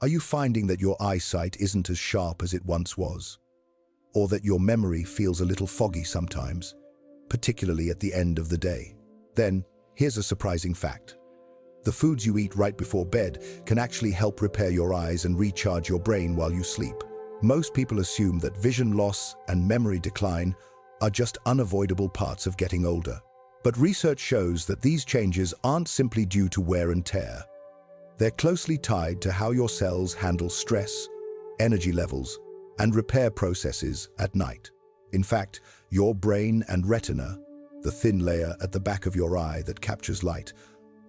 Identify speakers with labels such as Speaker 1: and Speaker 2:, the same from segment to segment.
Speaker 1: Are you finding that your eyesight isn't as sharp as it once was? Or that your memory feels a little foggy sometimes, particularly at the end of the day? Then, here's a surprising fact. The foods you eat right before bed can actually help repair your eyes and recharge your brain while you sleep. Most people assume that vision loss and memory decline are just unavoidable parts of getting older. But research shows that these changes aren't simply due to wear and tear. They're closely tied to how your cells handle stress, energy levels, and repair processes at night. In fact, your brain and retina, the thin layer at the back of your eye that captures light,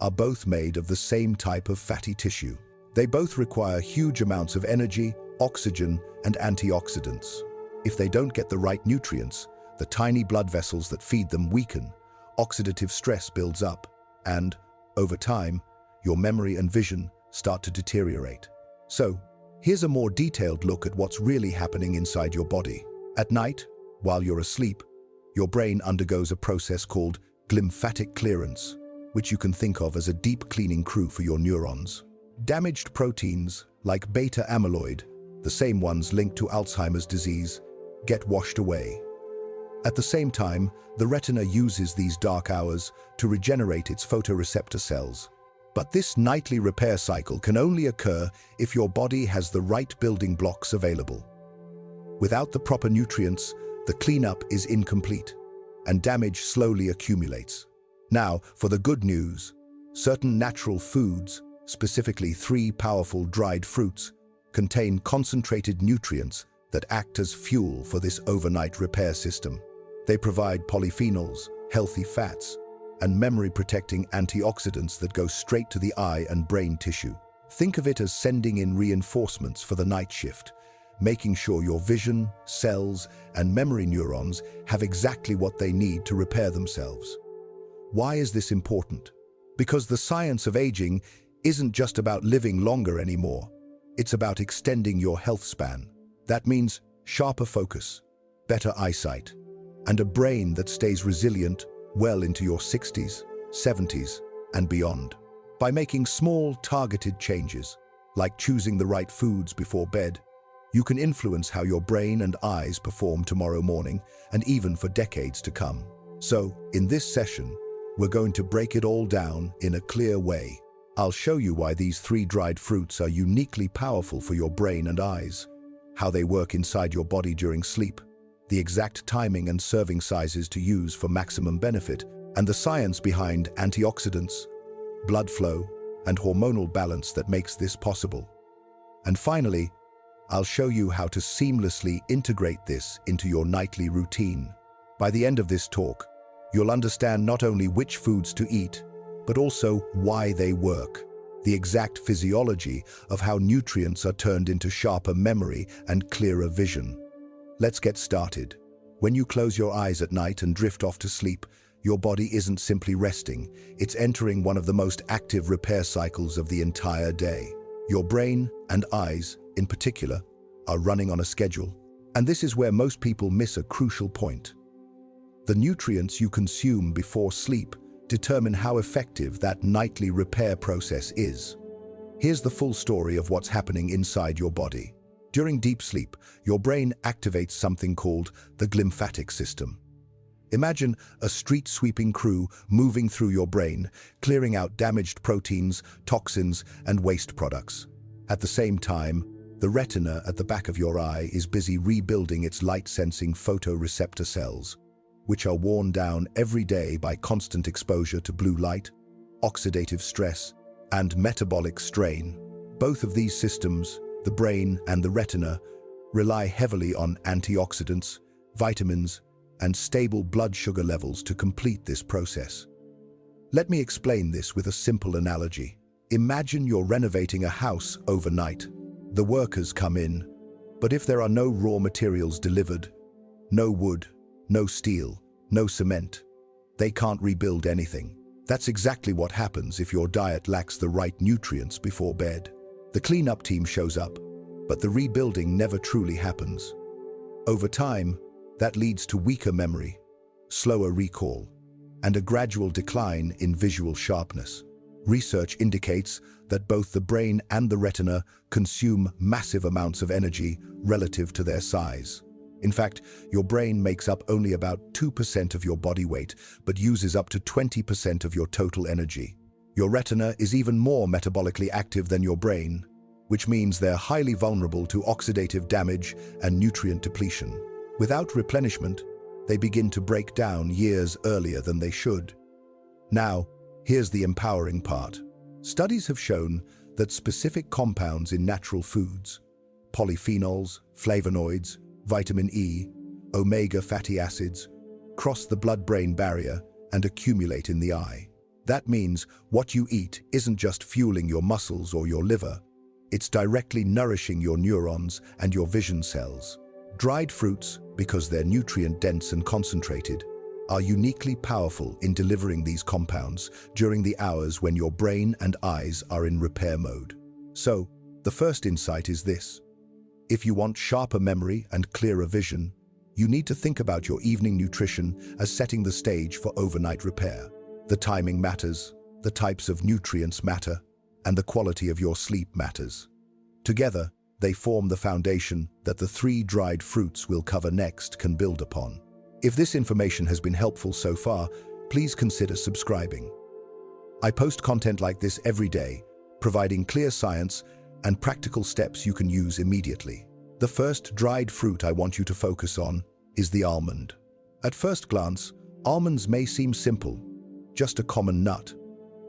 Speaker 1: are both made of the same type of fatty tissue. They both require huge amounts of energy, oxygen, and antioxidants. If they don't get the right nutrients, the tiny blood vessels that feed them weaken, oxidative stress builds up, and, over time, your memory and vision start to deteriorate. So, here's a more detailed look at what's really happening inside your body. At night, while you're asleep, your brain undergoes a process called glymphatic clearance, which you can think of as a deep cleaning crew for your neurons. Damaged proteins, like beta amyloid, the same ones linked to Alzheimer's disease, get washed away. At the same time, the retina uses these dark hours to regenerate its photoreceptor cells. But this nightly repair cycle can only occur if your body has the right building blocks available. Without the proper nutrients, the cleanup is incomplete, and damage slowly accumulates. Now, for the good news, certain natural foods, specifically 3 powerful dried fruits, contain concentrated nutrients that act as fuel for this overnight repair system. They provide polyphenols, healthy fats, and memory-protecting antioxidants that go straight to the eye and brain tissue. Think of it as sending in reinforcements for the night shift, making sure your vision, cells, and memory neurons have exactly what they need to repair themselves. Why is this important? Because the science of aging isn't just about living longer anymore. It's about extending your health span. That means sharper focus, better eyesight, and a brain that stays resilient well into your 60s, 70s, and beyond. By making small, targeted changes, like choosing the right foods before bed, you can influence how your brain and eyes perform tomorrow morning and even for decades to come. So, in this session, we're going to break it all down in a clear way. I'll show you why these 3 dried fruits are uniquely powerful for your brain and eyes, how they work inside your body during sleep, the exact timing and serving sizes to use for maximum benefit, and the science behind antioxidants, blood flow, and hormonal balance that makes this possible. And finally, I'll show you how to seamlessly integrate this into your nightly routine. By the end of this talk, you'll understand not only which foods to eat, but also why they work, the exact physiology of how nutrients are turned into sharper memory and clearer vision. Let's get started. When you close your eyes at night and drift off to sleep, your body isn't simply resting, it's entering one of the most active repair cycles of the entire day. Your brain and eyes, in particular, are running on a schedule. And this is where most people miss a crucial point. The nutrients you consume before sleep determine how effective that nightly repair process is. Here's the full story of what's happening inside your body. During deep sleep, your brain activates something called the glymphatic system. Imagine a street-sweeping crew moving through your brain, clearing out damaged proteins, toxins, and waste products. At the same time, the retina at the back of your eye is busy rebuilding its light-sensing photoreceptor cells, which are worn down every day by constant exposure to blue light, oxidative stress, and metabolic strain. Both of these systems, the brain and the retina, rely heavily on antioxidants, vitamins, and stable blood sugar levels to complete this process. Let me explain this with a simple analogy. Imagine you're renovating a house overnight. The workers come in, but if there are no raw materials delivered, no wood, no steel, no cement, they can't rebuild anything. That's exactly what happens if your diet lacks the right nutrients before bed. The cleanup team shows up, but the rebuilding never truly happens. Over time, that leads to weaker memory, slower recall, and a gradual decline in visual sharpness. Research indicates that both the brain and the retina consume massive amounts of energy relative to their size. In fact, your brain makes up only about 2% of your body weight, but uses up to 20% of your total energy. Your retina is even more metabolically active than your brain, which means they're highly vulnerable to oxidative damage and nutrient depletion. Without replenishment, they begin to break down years earlier than they should. Now, here's the empowering part. Studies have shown that specific compounds in natural foods, polyphenols, flavonoids, vitamin E, omega fatty acids, cross the blood-brain barrier and accumulate in the eye. That means what you eat isn't just fueling your muscles or your liver, it's directly nourishing your neurons and your vision cells. Dried fruits, because they're nutrient-dense and concentrated, are uniquely powerful in delivering these compounds during the hours when your brain and eyes are in repair mode. So, the first insight is this. If you want sharper memory and clearer vision, you need to think about your evening nutrition as setting the stage for overnight repair. The timing matters, the types of nutrients matter, and the quality of your sleep matters. Together, they form the foundation that the 3 dried fruits we'll cover next can build upon. If this information has been helpful so far, please consider subscribing. I post content like this every day, providing clear science and practical steps you can use immediately. The first dried fruit I want you to focus on is the almond. At first glance, almonds may seem simple, just a common nut,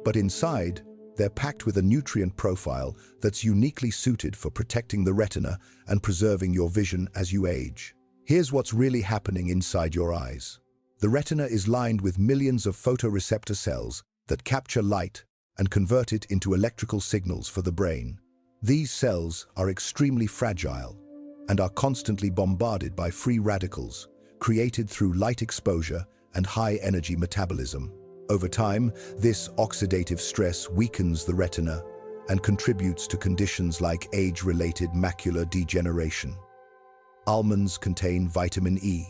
Speaker 1: but inside, they're packed with a nutrient profile that's uniquely suited for protecting the retina and preserving your vision as you age. Here's what's really happening inside your eyes. The retina is lined with millions of photoreceptor cells that capture light and convert it into electrical signals for the brain. These cells are extremely fragile and are constantly bombarded by free radicals created through light exposure and high-energy metabolism. Over time, this oxidative stress weakens the retina and contributes to conditions like age-related macular degeneration. Almonds contain vitamin E,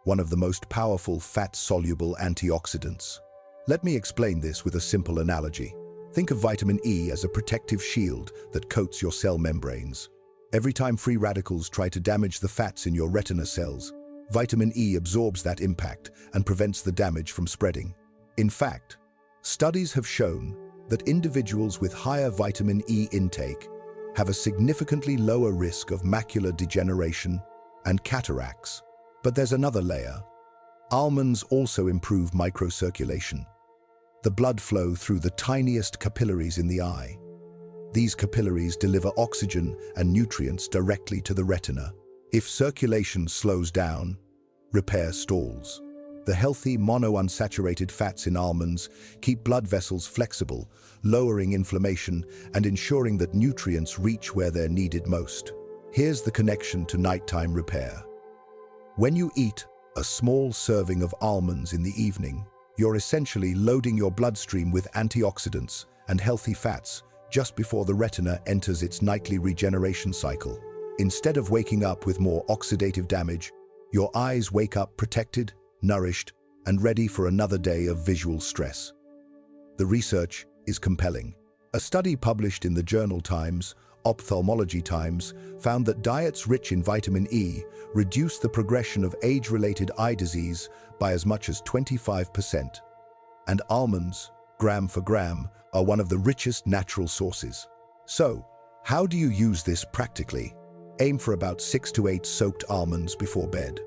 Speaker 1: one of the most powerful fat-soluble antioxidants. Let me explain this with a simple analogy. Think of vitamin E as a protective shield that coats your cell membranes. Every time free radicals try to damage the fats in your retina cells, vitamin E absorbs that impact and prevents the damage from spreading. In fact, studies have shown that individuals with higher vitamin E intake have a significantly lower risk of macular degeneration and cataracts. But there's another layer. Almonds also improve microcirculation, the blood flow through the tiniest capillaries in the eye. These capillaries deliver oxygen and nutrients directly to the retina. If circulation slows down, repair stalls. The healthy monounsaturated fats in almonds keep blood vessels flexible, lowering inflammation and ensuring that nutrients reach where they're needed most. Here's the connection to nighttime repair. When you eat a small serving of almonds in the evening, you're essentially loading your bloodstream with antioxidants and healthy fats just before the retina enters its nightly regeneration cycle. Instead of waking up with more oxidative damage, your eyes wake up protected, nourished, and ready for another day of visual stress. The research is compelling. A study published in the journal Times, Ophthalmology Times, found that diets rich in vitamin E reduce the progression of age-related eye disease by as much as 25%. And almonds, gram for gram, are one of the richest natural sources. So, how do you use this practically? Aim for about 6 to 8 soaked almonds before bed.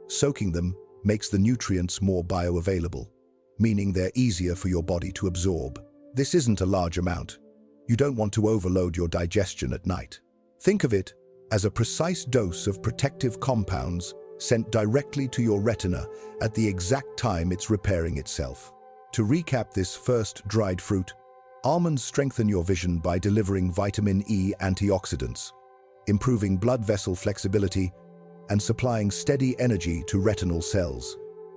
Speaker 1: Soaking them makes the nutrients more bioavailable, meaning they're easier for your body to absorb. This isn't a large amount. You don't want to overload your digestion at night. Think of it as a precise dose of protective compounds sent directly to your retina at the exact time it's repairing itself. To recap this first dried fruit, almonds strengthen your vision by delivering vitamin E antioxidants, improving blood vessel flexibility, and supplying steady energy to retinal cells.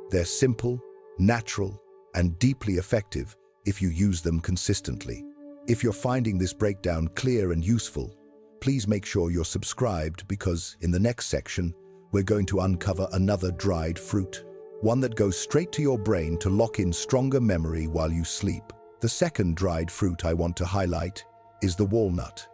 Speaker 1: They're simple, natural, and deeply effective if you use them consistently. If you're finding this breakdown clear and useful, please make sure you're subscribed because in the next section, we're going to uncover another dried fruit, one that goes straight to your brain to lock in stronger memory while you sleep. The second dried fruit I want to highlight is the walnut.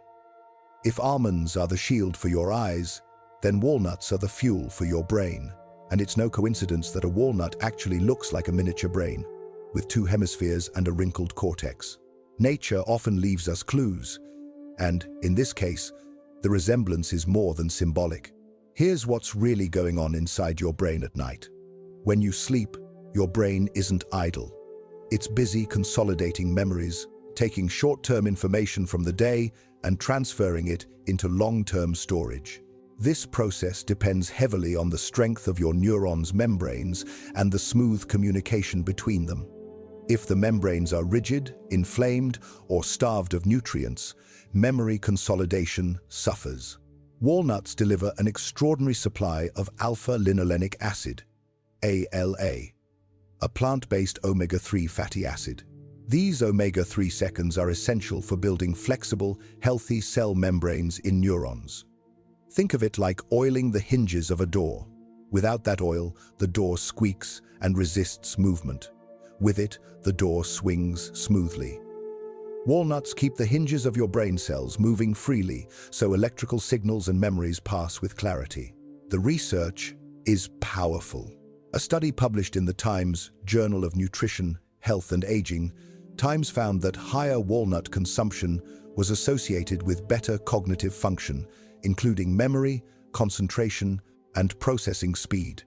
Speaker 1: If almonds are the shield for your eyes, then walnuts are the fuel for your brain. And it's no coincidence that a walnut actually looks like a miniature brain, with two hemispheres and a wrinkled cortex. Nature often leaves us clues, and, in this case, the resemblance is more than symbolic. Here's what's really going on inside your brain at night. When you sleep, your brain isn't idle. It's busy consolidating memories, taking short-term information from the day and transferring it into long-term storage. This process depends heavily on the strength of your neurons' membranes and the smooth communication between them. If the membranes are rigid, inflamed, or starved of nutrients, memory consolidation suffers. Walnuts deliver an extraordinary supply of alpha-linolenic acid, ALA, a plant-based omega-3 fatty acid. These omega-3 seconds are essential for building flexible, healthy cell membranes in neurons. Think of it like oiling the hinges of a door. Without that oil, the door squeaks and resists movement. With it, the door swings smoothly. Walnuts keep the hinges of your brain cells moving freely, so electrical signals and memories pass with clarity. The research is powerful. A study published in the Times Journal of Nutrition, Health and Aging, Times found that higher walnut consumption was associated with better cognitive function, including memory, concentration, and processing speed,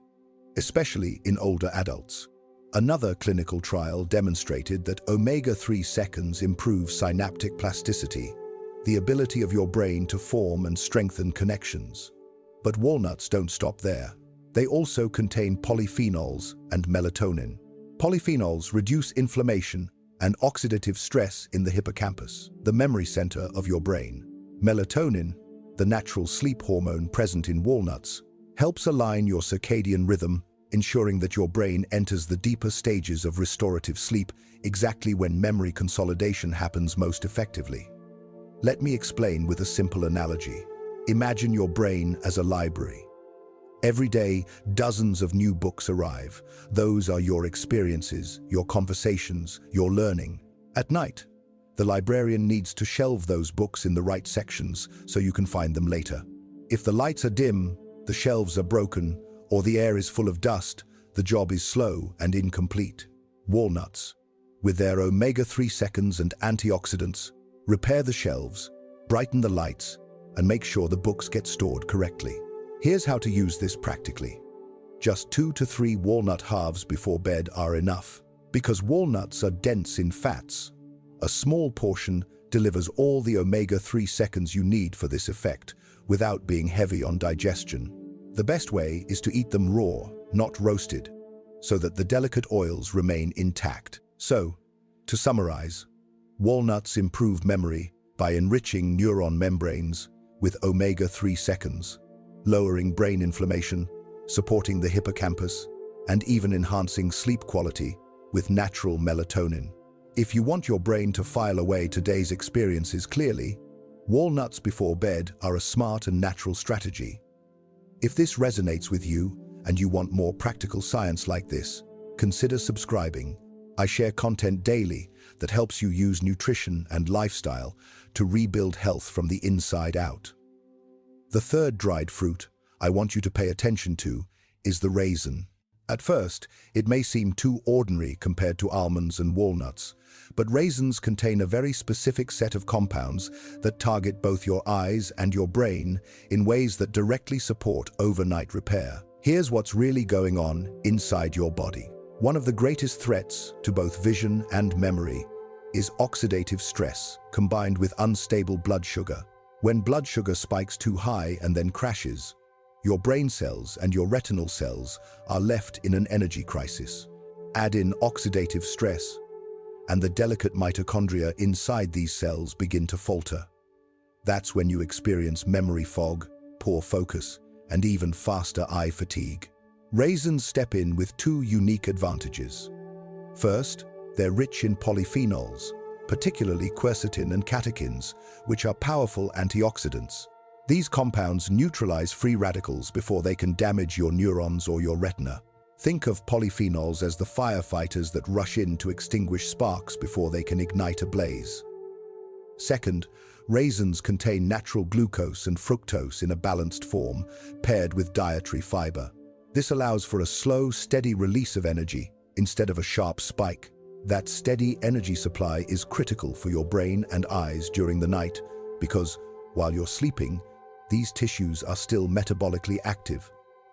Speaker 1: especially in older adults. Another clinical trial demonstrated that omega-3 seconds improve synaptic plasticity, the ability of your brain to form and strengthen connections. But walnuts don't stop there. They also contain polyphenols and melatonin. Polyphenols reduce inflammation and oxidative stress in the hippocampus, the memory center of your brain. Melatonin, the natural sleep hormone present in walnuts, helps align your circadian rhythm, ensuring that your brain enters the deeper stages of restorative sleep exactly when memory consolidation happens most effectively. Let me explain with a simple analogy. Imagine your brain as a library. Every day, dozens of new books arrive. Those are your experiences, your conversations, your learning. At night, the librarian needs to shelve those books in the right sections so you can find them later. If the lights are dim, the shelves are broken, or the air is full of dust, the job is slow and incomplete. Walnuts, with their omega-3 seconds and antioxidants, repair the shelves, brighten the lights, and make sure the books get stored correctly. Here's how to use this practically. Just 2 to 3 walnut halves before bed are enough. Because walnuts are dense in fats, a small portion delivers all the omega-3 seconds you need for this effect without being heavy on digestion. The best way is to eat them raw, not roasted, so that the delicate oils remain intact. So, to summarize, walnuts improve memory by enriching neuron membranes with omega-3 seconds, lowering brain inflammation, supporting the hippocampus, and even enhancing sleep quality with natural melatonin. If you want your brain to file away today's experiences clearly, walnuts before bed are a smart and natural strategy. If this resonates with you and you want more practical science like this, consider subscribing. I share content daily that helps you use nutrition and lifestyle to rebuild health from the inside out. The third dried fruit I want you to pay attention to is the raisin. At first, it may seem too ordinary compared to almonds and walnuts, but raisins contain a very specific set of compounds that target both your eyes and your brain in ways that directly support overnight repair. Here's what's really going on inside your body. One of the greatest threats to both vision and memory is oxidative stress combined with unstable blood sugar. When blood sugar spikes too high and then crashes, your brain cells and your retinal cells are left in an energy crisis. Add in oxidative stress, and the delicate mitochondria inside these cells begin to falter. That's when you experience memory fog, poor focus, and even faster eye fatigue. Raisins step in with two unique advantages. First, they're rich in polyphenols, particularly quercetin and catechins, which are powerful antioxidants. These compounds neutralize free radicals before they can damage your neurons or your retina. Think of polyphenols as the firefighters that rush in to extinguish sparks before they can ignite a blaze. Second, raisins contain natural glucose and fructose in a balanced form, paired with dietary fiber. This allows for a slow, steady release of energy instead of a sharp spike. That steady energy supply is critical for your brain and eyes during the night because, while you're sleeping, these tissues are still metabolically active.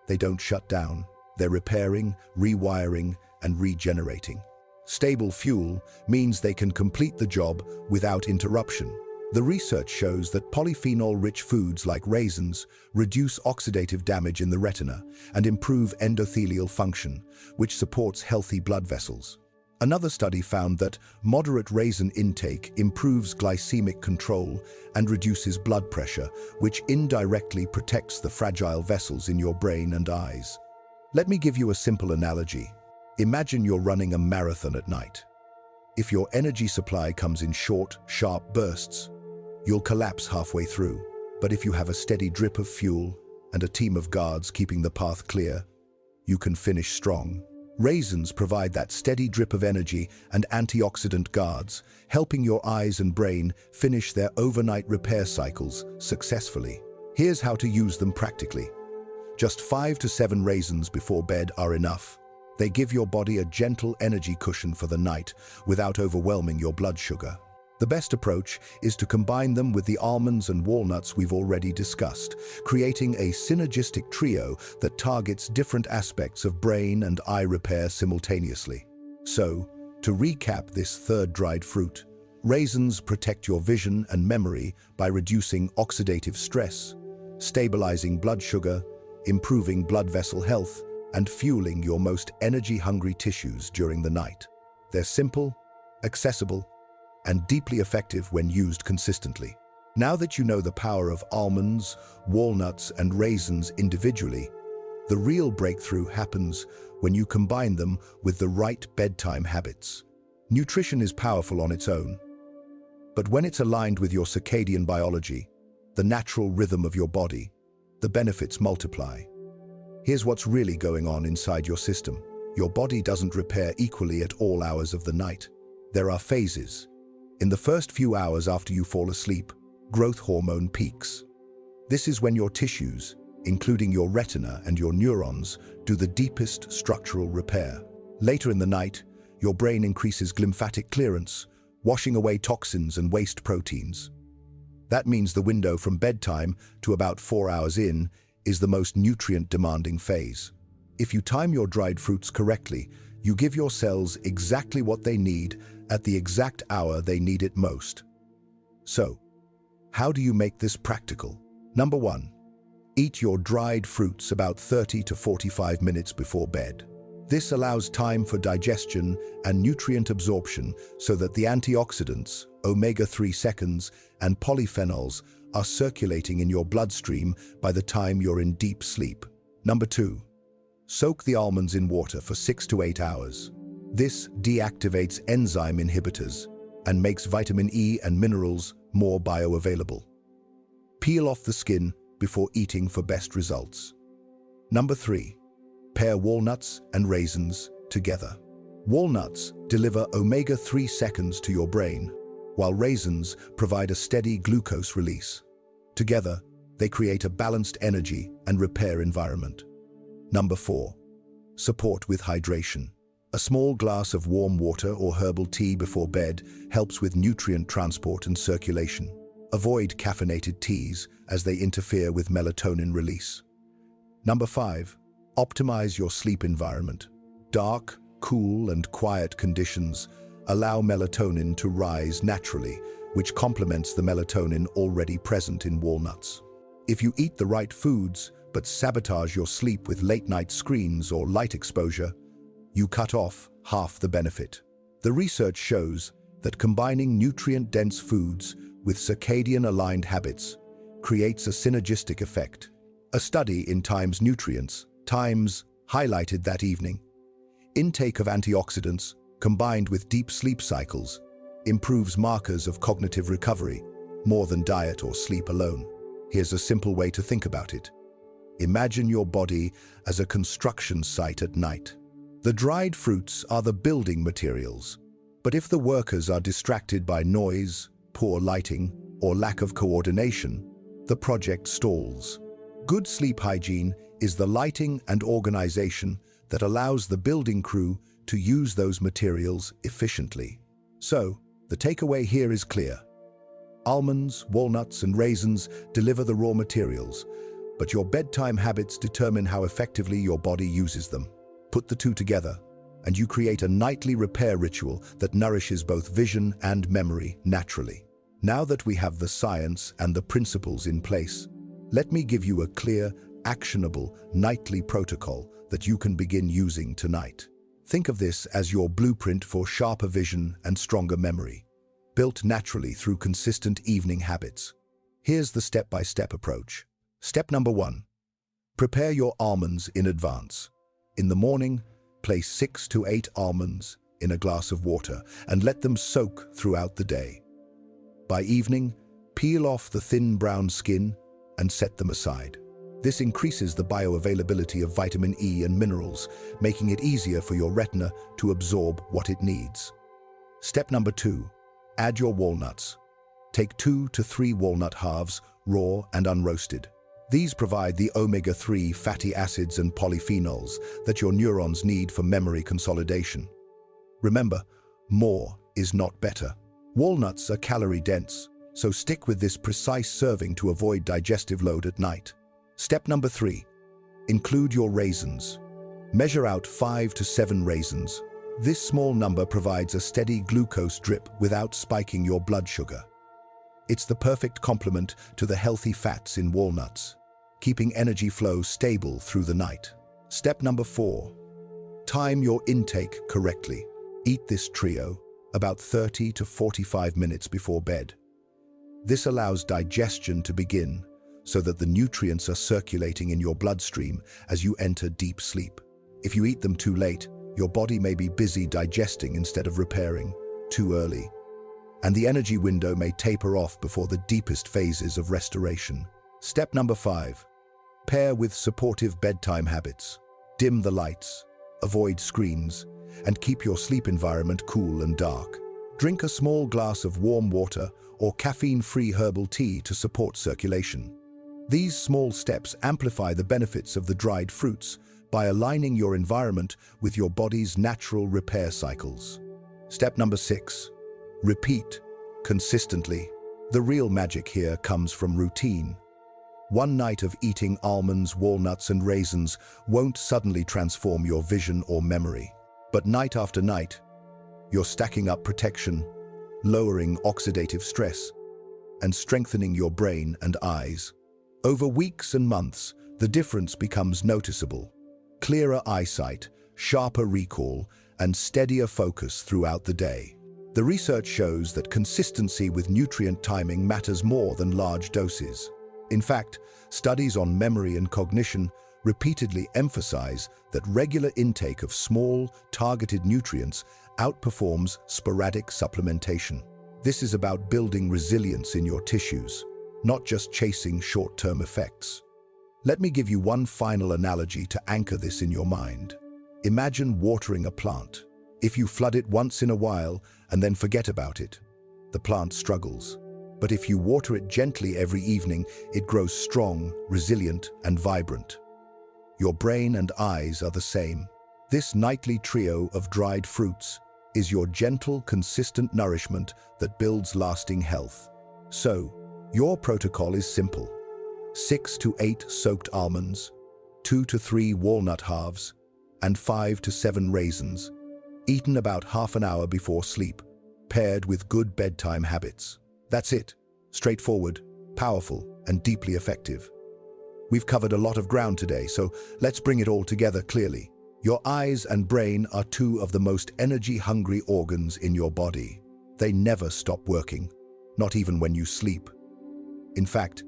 Speaker 1: They don't shut down. They're repairing, rewiring, and regenerating. Stable fuel means they can complete the job without interruption. The research shows that polyphenol-rich foods like raisins reduce oxidative damage in the retina and improve endothelial function, which supports healthy blood vessels. Another study found that moderate raisin intake improves glycemic control and reduces blood pressure, which indirectly protects the fragile vessels in your brain and eyes. Let me give you a simple analogy. Imagine you're running a marathon at night. If your energy supply comes in short, sharp bursts, you'll collapse halfway through. But if you have a steady drip of fuel and a team of guards keeping the path clear, you can finish strong. Raisins provide that steady drip of energy and antioxidant guards, helping your eyes and brain finish their overnight repair cycles successfully. Here's how to use them practically. Just 5 to 7 raisins before bed are enough. They give your body a gentle energy cushion for the night without overwhelming your blood sugar. The best approach is to combine them with the almonds and walnuts we've already discussed, creating a synergistic trio that targets different aspects of brain and eye repair simultaneously. So, to recap this third dried fruit, raisins protect your vision and memory by reducing oxidative stress, stabilizing blood sugar, improving blood vessel health, and fueling your most energy-hungry tissues during the night. They're simple, accessible, and deeply effective when used consistently. Now that you know the power of almonds, walnuts, and raisins individually, the real breakthrough happens when you combine them with the right bedtime habits. Nutrition is powerful on its own, but when it's aligned with your circadian biology, the natural rhythm of your body, the benefits multiply. Here's what's really going on inside your system. Your body doesn't repair equally at all hours of the night. There are phases. In the first few hours after you fall asleep, growth hormone peaks. This is when your tissues, including your retina and your neurons, do the deepest structural repair. Later in the night, your brain increases glymphatic clearance, washing away toxins and waste proteins. That means the window from bedtime to about 4 hours in is the most nutrient-demanding phase. If you time your dried fruits correctly, you give your cells exactly what they need at the exact hour they need it most. So, how do you make this practical? Number 1. Eat your dried fruits about 30 to 45 minutes before bed. This allows time for digestion and nutrient absorption so that the antioxidants, omega-3 seconds, and polyphenols are circulating in your bloodstream by the time you're in deep sleep. Number 2. Soak the almonds in water for 6 to 8 hours. This deactivates enzyme inhibitors and makes vitamin E and minerals more bioavailable. Peel off the skin before eating for best results. Number 3. Pair walnuts and raisins together. Walnuts deliver omega-3 seconds to your brain, while raisins provide a steady glucose release. Together, they create a balanced energy and repair environment. Number 4. Support with hydration. A small glass of warm water or herbal tea before bed helps with nutrient transport and circulation. Avoid caffeinated teas as they interfere with melatonin release. Number 5. Optimize your sleep environment. Dark, cool, and quiet conditions allow melatonin to rise naturally, which complements the melatonin already present in walnuts. If you eat the right foods but sabotage your sleep with late-night screens or light exposure, you cut off half the benefit. The research shows that combining nutrient-dense foods with circadian-aligned habits creates a synergistic effect. A study in Times Nutrients, Times, highlighted that evening. Intake of antioxidants, combined with deep sleep cycles, improves markers of cognitive recovery, more than diet or sleep alone. Here's a simple way to think about it. Imagine your body as a construction site at night. The dried fruits are the building materials, but if the workers are distracted by noise, poor lighting, or lack of coordination, the project stalls. Good sleep hygiene is the lighting and organization that allows the building crew to use those materials efficiently. So, the takeaway here is clear. Almonds, walnuts, and raisins deliver the raw materials, but your bedtime habits determine how effectively your body uses them. Put the two together, and you create a nightly repair ritual that nourishes both vision and memory naturally. Now that we have the science and the principles in place, let me give you a clear, actionable, nightly protocol that you can begin using tonight. Think of this as your blueprint for sharper vision and stronger memory, built naturally through consistent evening habits. Here's the step-by-step approach. Step number 1. Prepare your almonds in advance. In the morning, place 6 to 8 almonds in a glass of water and let them soak throughout the day. By evening, peel off the thin brown skin and set them aside. This increases the bioavailability of vitamin E and minerals, making it easier for your retina to absorb what it needs. Step number 2. Add your walnuts. Take 2 to 3 walnut halves, raw and unroasted. These provide the omega-3 fatty acids and polyphenols that your neurons need for memory consolidation. Remember, more is not better. Walnuts are calorie-dense, so stick with this precise serving to avoid digestive load at night. Step number 3. Include your raisins. Measure out 5 to 7 raisins. This small number provides a steady glucose drip without spiking your blood sugar. It's the perfect complement to the healthy fats in walnuts, keeping energy flow stable through the night. Step number 4. Time your intake correctly. Eat this trio about 30 to 45 minutes before bed. This allows digestion to begin so that the nutrients are circulating in your bloodstream as you enter deep sleep. If you eat them too late, your body may be busy digesting instead of repairing. Too early, and the energy window may taper off before the deepest phases of restoration. Step number 5. Pair with supportive bedtime habits. Dim the lights, avoid screens, and keep your sleep environment cool and dark. Drink a small glass of warm water or caffeine-free herbal tea to support circulation. These small steps amplify the benefits of the dried fruits by aligning your environment with your body's natural repair cycles. Step number 6. Repeat consistently. The real magic here comes from routine. One night of eating almonds, walnuts, and raisins won't suddenly transform your vision or memory. But night after night, you're stacking up protection, lowering oxidative stress, and strengthening your brain and eyes. Over weeks and months, the difference becomes noticeable. Clearer eyesight, sharper recall, and steadier focus throughout the day. The research shows that consistency with nutrient timing matters more than large doses. In fact, studies on memory and cognition repeatedly emphasize that regular intake of small, targeted nutrients outperforms sporadic supplementation. This is about building resilience in your tissues, not just chasing short-term effects. Let me give you one final analogy to anchor this in your mind. Imagine watering a plant. If you flood it once in a while and then forget about it, the plant struggles. But if you water it gently every evening, it grows strong, resilient, and vibrant. Your brain and eyes are the same. This nightly trio of dried fruits is your gentle, consistent nourishment that builds lasting health. So, your protocol is simple. 6 to 8 soaked almonds, 2 to 3 walnut halves, and 5 to 7 raisins, eaten about half an hour before sleep, paired with good bedtime habits. That's it. Straightforward, powerful, and deeply effective. We've covered a lot of ground today, so let's bring it all together clearly. Your eyes and brain are two of the most energy-hungry organs in your body. They never stop working, not even when you sleep. In fact,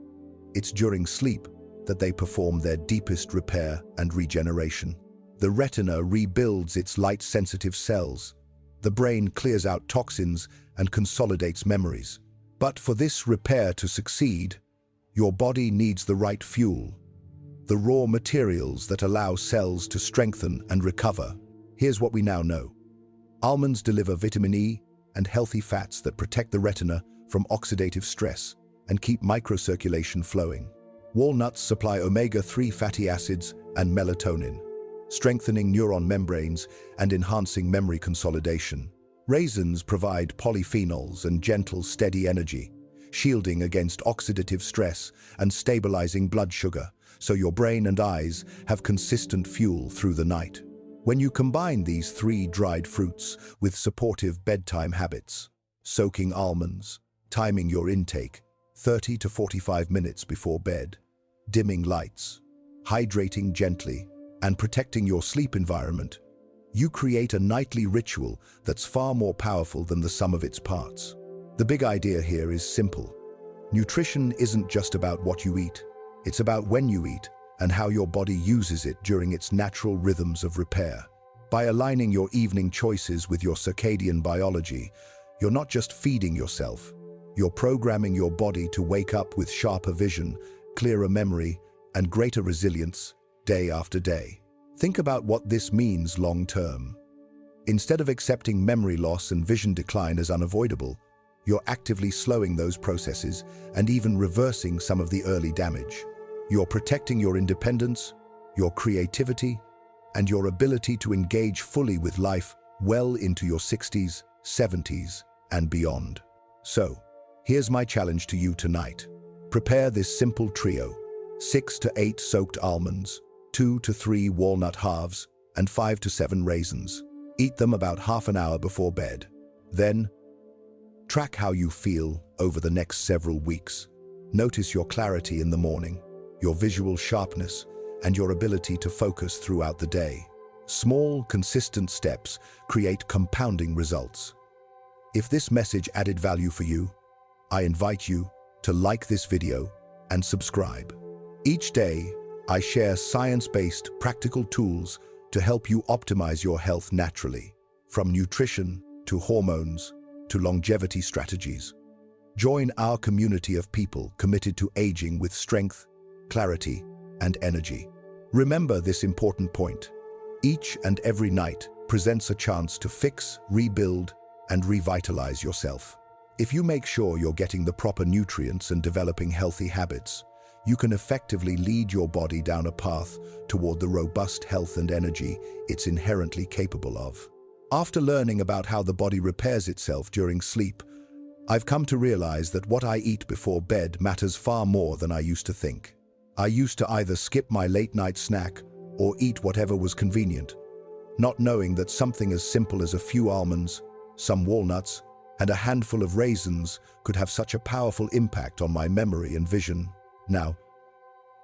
Speaker 1: it's during sleep that they perform their deepest repair and regeneration. The retina rebuilds its light-sensitive cells. The brain clears out toxins and consolidates memories. But for this repair to succeed, your body needs the right fuel. the raw materials that allow cells to strengthen and recover. Here's what we now know. Almonds deliver vitamin E and healthy fats that protect the retina from oxidative stress and keep microcirculation flowing. Walnuts supply omega-3 fatty acids and melatonin, strengthening neuron membranes and enhancing memory consolidation. Raisins provide polyphenols and gentle, steady energy, shielding against oxidative stress and stabilizing blood sugar, so your brain and eyes have consistent fuel through the night. When you combine these 3 dried fruits with supportive bedtime habits, soaking almonds, timing your intake 30 to 45 minutes before bed, dimming lights, hydrating gently, and protecting your sleep environment, you create a nightly ritual that's far more powerful than the sum of its parts. The big idea here is simple. Nutrition isn't just about what you eat. It's about when you eat and how your body uses it during its natural rhythms of repair. By aligning your evening choices with your circadian biology, you're not just feeding yourself, you're programming your body to wake up with sharper vision, clearer memory, and greater resilience day after day. Think about what this means long-term. Instead of accepting memory loss and vision decline as unavoidable, you're actively slowing those processes and even reversing some of the early damage. You're protecting your independence, your creativity, and your ability to engage fully with life well into your 60s, 70s, and beyond. So, here's my challenge to you tonight. Prepare this simple trio: 6 to 8 soaked almonds, 2 to 3 walnut halves, and 5 to 7 raisins. Eat them about half an hour before bed. Then, track how you feel over the next several weeks. Notice your clarity in the morning, your visual sharpness, and your ability to focus throughout the day. Small, consistent steps create compounding results. If this message added value for you, I invite you to like this video and subscribe. Each day, I share science-based, practical tools to help you optimize your health naturally, from nutrition to hormones to longevity strategies. Join our community of people committed to aging with strength, clarity, and energy. Remember this important point. Each and every night presents a chance to fix, rebuild, and revitalize yourself. If you make sure you're getting the proper nutrients and developing healthy habits, you can effectively lead your body down a path toward the robust health and energy it's inherently capable of. After learning about how the body repairs itself during sleep, I've come to realize that what I eat before bed matters far more than I used to think. I used to either skip my late-night snack or eat whatever was convenient, not knowing that something as simple as a few almonds, some walnuts, and a handful of raisins could have such a powerful impact on my memory and vision. Now,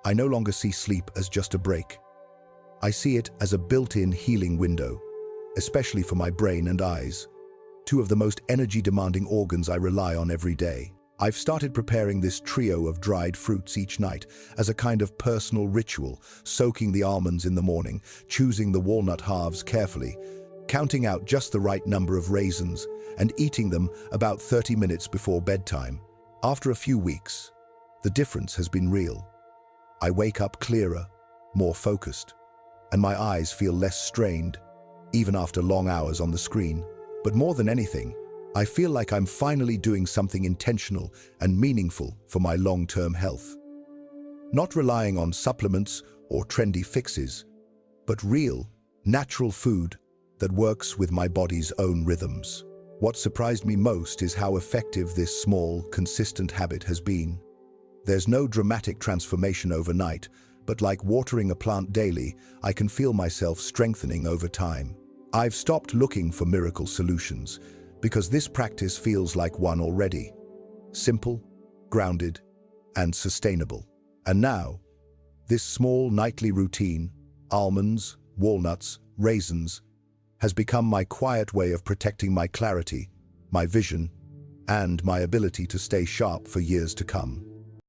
Speaker 1: I no longer see sleep as just a break. I see it as a built-in healing window, especially for my brain and eyes, two of the most energy-demanding organs I rely on every day. I've started preparing this trio of dried fruits each night as a kind of personal ritual, soaking the almonds in the morning, choosing the walnut halves carefully, counting out just the right number of raisins, and eating them about 30 minutes before bedtime. After a few weeks, the difference has been real. I wake up clearer, more focused, and my eyes feel less strained, even after long hours on the screen. But more than anything, I feel like I'm finally doing something intentional and meaningful for my long-term health. Not relying on supplements or trendy fixes, but real, natural food that works with my body's own rhythms. What surprised me most is how effective this small, consistent habit has been. There's no dramatic transformation overnight, but like watering a plant daily, I can feel myself strengthening over time. I've stopped looking for miracle solutions because this practice feels like one already. Simple, grounded, and sustainable. And now, this small nightly routine, almonds, walnuts, raisins, has become my quiet way of protecting my clarity, my vision, and my ability to stay sharp for years to come.